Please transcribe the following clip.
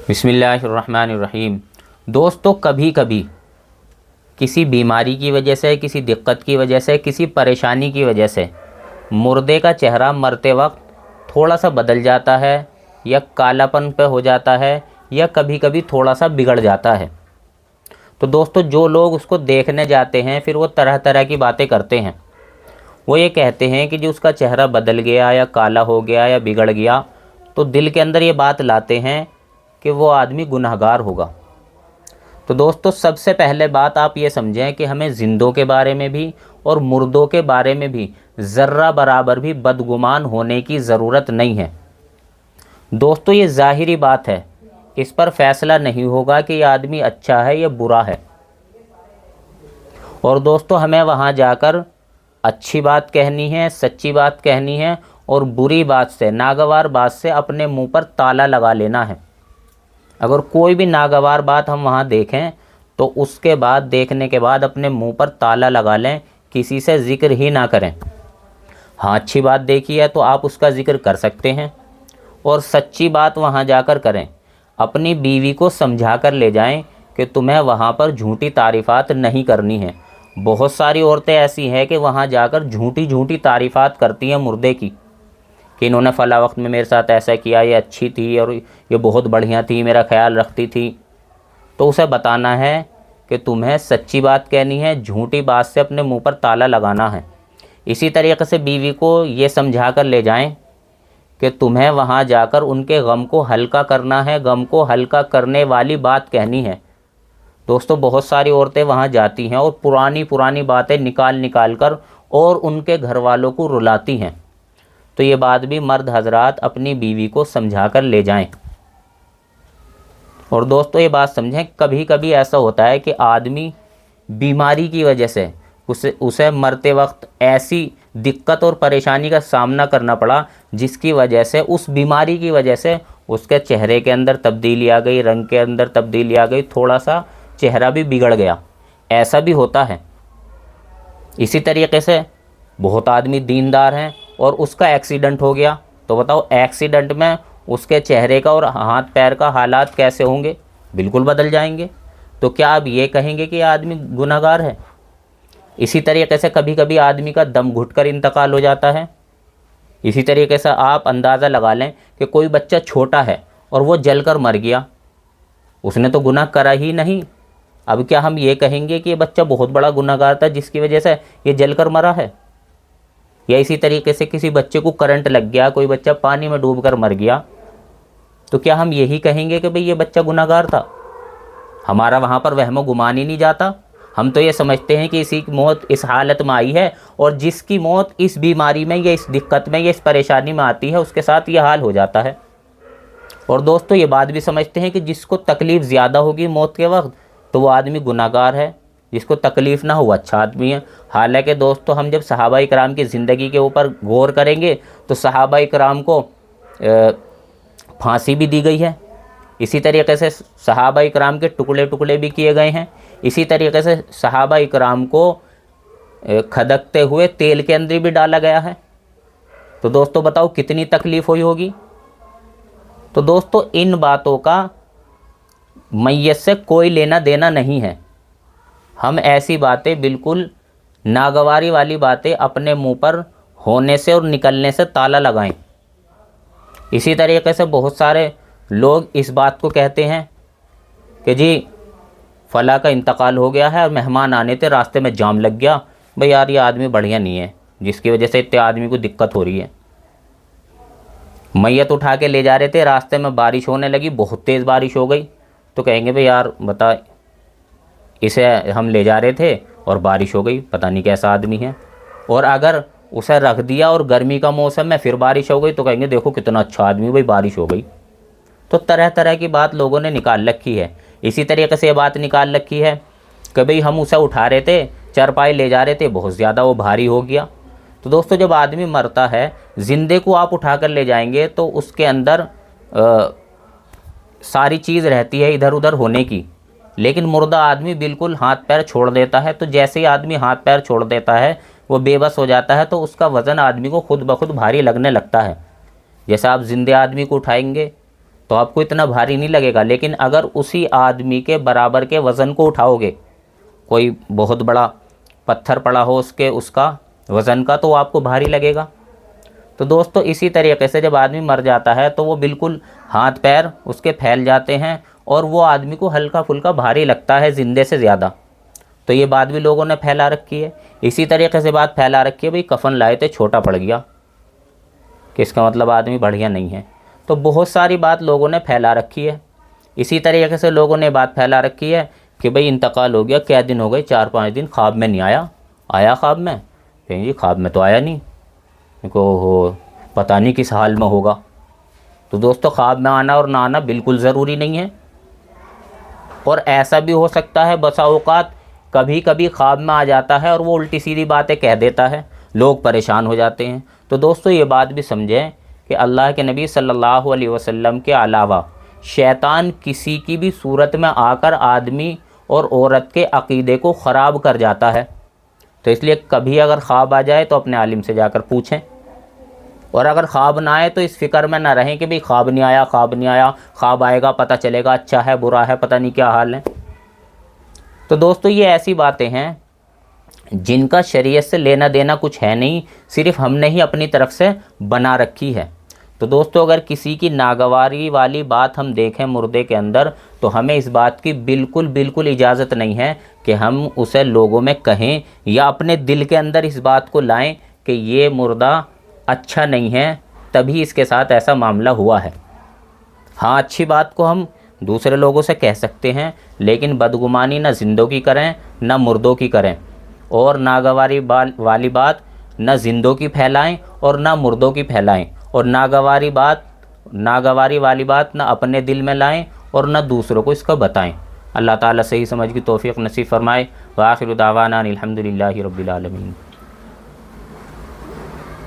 बिस्मिल्लाहिर्रहमानिर्रहीम। दोस्तों, कभी कभी किसी बीमारी की वजह से, किसी दिक्कत की वजह से, किसी परेशानी की वजह से मुर्दे का चेहरा मरते वक्त थोड़ा सा बदल जाता है, या कालापन पे हो जाता है, या कभी कभी थोड़ा सा बिगड़ जाता है। तो दोस्तों, जो लोग उसको देखने जाते हैं फिर वो तरह तरह की बातें करते हैं। वो ये कहते हैं कि जो उसका चेहरा बदल गया या काला हो गया या बिगड़ गया, तो दिल के अंदर ये बात लाते हैं कि वो आदमी गुनहगार होगा। तो दोस्तों, सबसे पहले बात आप ये समझें कि हमें ज़िंदों के बारे में भी और मुर्दों के बारे में भी ज़र्रा बराबर भी बदगुमान होने की ज़रूरत नहीं है। दोस्तों, ये ज़ाहिरी बात है, इस पर फैसला नहीं होगा कि ये आदमी अच्छा है या बुरा है। और दोस्तों, हमें वहाँ जाकर अच्छी बात कहनी है, सच्ची बात कहनी है, और बुरी बात से, नागवार बात से अपने मुंह पर ताला लगा लेना है। अगर कोई भी नागवार बात हम वहाँ देखें तो उसके बाद, देखने के बाद अपने मुंह पर ताला लगा लें, किसी से ज़िक्र ही ना करें। हाँ, अच्छी बात देखी है तो आप उसका ज़िक्र कर सकते हैं, और सच्ची बात वहाँ जाकर करें। अपनी बीवी को समझा कर ले जाएं कि तुम्हें वहाँ पर झूठी तारीफ़ात नहीं करनी है। बहुत सारी औरतें ऐसी हैं कि वहाँ जाकर झूठी झूठी तारीफ़ात करती हैं मुर्दे की, कि इन्होंने फ़ला वक्त में मेरे साथ ऐसा किया, ये अच्छी थी और ये बहुत बढ़िया थी, मेरा ख्याल रखती थी। तो उसे बताना है कि तुम्हें सच्ची बात कहनी है, झूठी बात से अपने मुंह पर ताला लगाना है। इसी तरीके से बीवी को ये समझा कर ले जाएं कि तुम्हें वहाँ जाकर उनके गम को हल्का करना है, गम को हल्का करने वाली बात कहनी है। दोस्तों, बहुत सारी औरतें वहाँ जाती हैं और पुरानी पुरानी बातें निकाल निकाल कर और उनके घर वालों को रुलाती हैं। तो ये बात भी मर्द हजरात अपनी बीवी को समझा कर ले जाएं। और दोस्तों, ये बात समझें, कभी कभी ऐसा होता है कि आदमी बीमारी की वजह से उसे मरते वक्त ऐसी दिक्कत और परेशानी का सामना करना पड़ा जिसकी वजह से, उस बीमारी की वजह से उसके चेहरे के अंदर तब्दीली आ गई, रंग के अंदर तब्दीली आ गई, थोड़ा सा चेहरा भी बिगड़ गया। ऐसा भी होता है। इसी तरीके से बहुत आदमी दीनदार हैं और उसका एक्सीडेंट हो गया, तो बताओ एक्सीडेंट में उसके चेहरे का और हाथ पैर का हालात कैसे होंगे? बिल्कुल बदल जाएंगे। तो क्या आप ये कहेंगे कि आदमी गुनहगार है? इसी तरीके से कभी कभी आदमी का दम घुटकर इंतकाल हो जाता है। इसी तरीके से आप अंदाज़ा लगा लें कि कोई बच्चा छोटा है और वो जलकर मर गया, उसने तो गुनाह करा ही नहीं। अब क्या हम ये कहेंगे कि ये बच्चा बहुत बड़ा गुनहगार था जिसकी वजह से ये जलकर मरा है? या इसी तरीके से किसी बच्चे को करंट लग गया, कोई बच्चा पानी में डूबकर मर गया, तो क्या हम यही कहेंगे कि भाई ये बच्चा गुनहगार था? हमारा वहाँ पर वहमो गुमान ही नहीं जाता। हम तो ये समझते हैं कि इसी की मौत इस हालत में आई है, और जिसकी मौत इस बीमारी में या इस दिक्कत में या इस परेशानी में आती है उसके साथ ये हाल हो जाता है। और दोस्तों, ये बात भी समझते हैं कि जिसको तकलीफ़ ज़्यादा होगी मौत के वक्त, तो वो आदमी गुनहगार है। जिसको तकलीफ़ ना हो अच्छा आदमी है। हालांकि दोस्तों, हम जब सहाबा इकराम की ज़िंदगी के ऊपर गौर करेंगे तो सहाबा इकराम को फांसी भी दी गई है। इसी तरीके से सहाबा इकराम के टुकड़े टुकड़े भी किए गए हैं। इसी तरीके से सहाबा इकराम को खदकते हुए तेल के अंदर भी डाला गया है। तो दोस्तों, बताओ कितनी तकलीफ़ हुई होगी। तो दोस्तों, इन बातों का मैयत से कोई लेना देना नहीं है। हम ऐसी बातें, बिल्कुल नागवारी वाली बातें अपने मुंह पर होने से और निकलने से ताला लगाएं। इसी तरीके से बहुत सारे लोग इस बात को कहते हैं कि जी फ़ला का इंतकाल हो गया है और मेहमान आने थे, रास्ते में जाम लग गया, भाई यार ये आदमी बढ़िया नहीं है जिसकी वजह से इतने आदमी को दिक्कत हो रही है। मैयत उठा के ले जा रहे थे, रास्ते में बारिश होने लगी, बहुत तेज़ बारिश हो गई, तो कहेंगे भाई यार बता, इसे हम ले जा रहे थे और बारिश हो गई, पता नहीं कैसा आदमी है। और अगर उसे रख दिया और गर्मी का मौसम में फिर बारिश हो गई तो कहेंगे देखो कितना अच्छा आदमी, भाई बारिश हो गई। तो तरह तरह की बात लोगों ने निकाल रखी है। इसी तरीके से ये बात निकाल रखी है कि भाई हम उसे उठा रहे थे, चारपाई ले जा रहे थे, बहुत ज़्यादा वो भारी हो गया। तो दोस्तों, जब आदमी मरता है, जिंदे को आप उठा कर ले जाएंगे तो उसके अंदर सारी चीज़ रहती है इधर उधर होने की, लेकिन मुर्दा आदमी बिल्कुल हाथ पैर छोड़ देता है। तो जैसे ही आदमी हाथ पैर छोड़ देता है, वो बेबस हो जाता है, तो उसका वज़न आदमी को खुद ब खुद भारी लगने लगता है। जैसे आप जिंदे आदमी को उठाएंगे तो आपको इतना भारी नहीं लगेगा। लेकिन अगर उसी आदमी के बराबर के वज़न को उठाओगे, कोई बहुत बड़ा पत्थर पड़ा हो उसका वज़न का, तो आपको भारी लगेगा। तो दोस्तों इसी तरीके से जब आदमी मर जाता है तो वो बिल्कुल हाथ पैर उसके फैल जाते हैं और वो आदमी को हल्का फुल्का भारी लगता है ज़िंदे से ज़्यादा। तो ये बात भी लोगों ने फैला रखी है। इसी तरीके से बात फैला रखी है, भाई कफन लाए थे छोटा पड़ गया, कि इसका मतलब आदमी बढ़िया नहीं है। तो बहुत सारी बात लोगों ने फैला रखी है। इसी तरीके से लोगों ने बात फैला रखी है कि भाई इंतकाल हो गया, क्या दिन हो गए, 4-5 दिन ख्वाब में नहीं आया। आया ख्वाब में? कहेंगे ख्वाब में तो आया नहीं, को हो पता नहीं किस हाल में होगा। तो दोस्तों ख्वाब में आना और ना आना बिल्कुल ज़रूरी नहीं है। और ऐसा भी हो सकता है बसा औकात कभी कभी ख्वाब में आ जाता है और वो उल्टी सीधी बातें कह देता है, लोग परेशान हो जाते हैं। तो दोस्तों ये बात भी समझें कि अल्लाह के नबी सल्लल्लाहु अलैहि वसल्लम के अलावा शैतान किसी की भी सूरत में आकर आदमी और औरत के अक़ीदे को ख़राब कर जाता है। तो इसलिए कभी अगर ख्वाब आ जाए तो अपने आलिम से जाकर पूछें, और अगर ख्वाब ना आए तो इस फिक्र में ना रहें कि भाई ख्वाब नहीं आया, ख्वाब नहीं आया, ख्वाब आएगा पता चलेगा अच्छा है बुरा है पता नहीं क्या हाल है। तो दोस्तों ये ऐसी बातें हैं जिनका शरीयत से लेना देना कुछ है नहीं, सिर्फ हमने ही अपनी तरफ से बना रखी है। तो दोस्तों अगर किसी की नागवारी वाली बात हम देखें मुर्दे के अंदर, तो हमें इस बात की बिल्कुल बिल्कुल इजाज़त नहीं है कि हम उसे लोगों में कहें या अपने दिल के अंदर इस बात को लाएं कि ये मुर्दा अच्छा नहीं है, तभी इसके साथ ऐसा मामला हुआ है। हाँ, अच्छी बात को हम दूसरे लोगों से कह सकते हैं, लेकिन बदगुमानी ना जिंदों की करें ना मुर्दों की करें, और नागवारी वाली बात ना जिंदों की फैलाएं और ना मुर्दों की फैलाएं, और नागवारी वाली बात ना अपने दिल में लाएं और ना दूसरों को इसका बताएं। अल्लाह ताला सही समझ की तौफीक नसीब फरमाए। व आखिरु दावाना अनिल हम्दुलिल्लाहि रब्बिल आलमीन।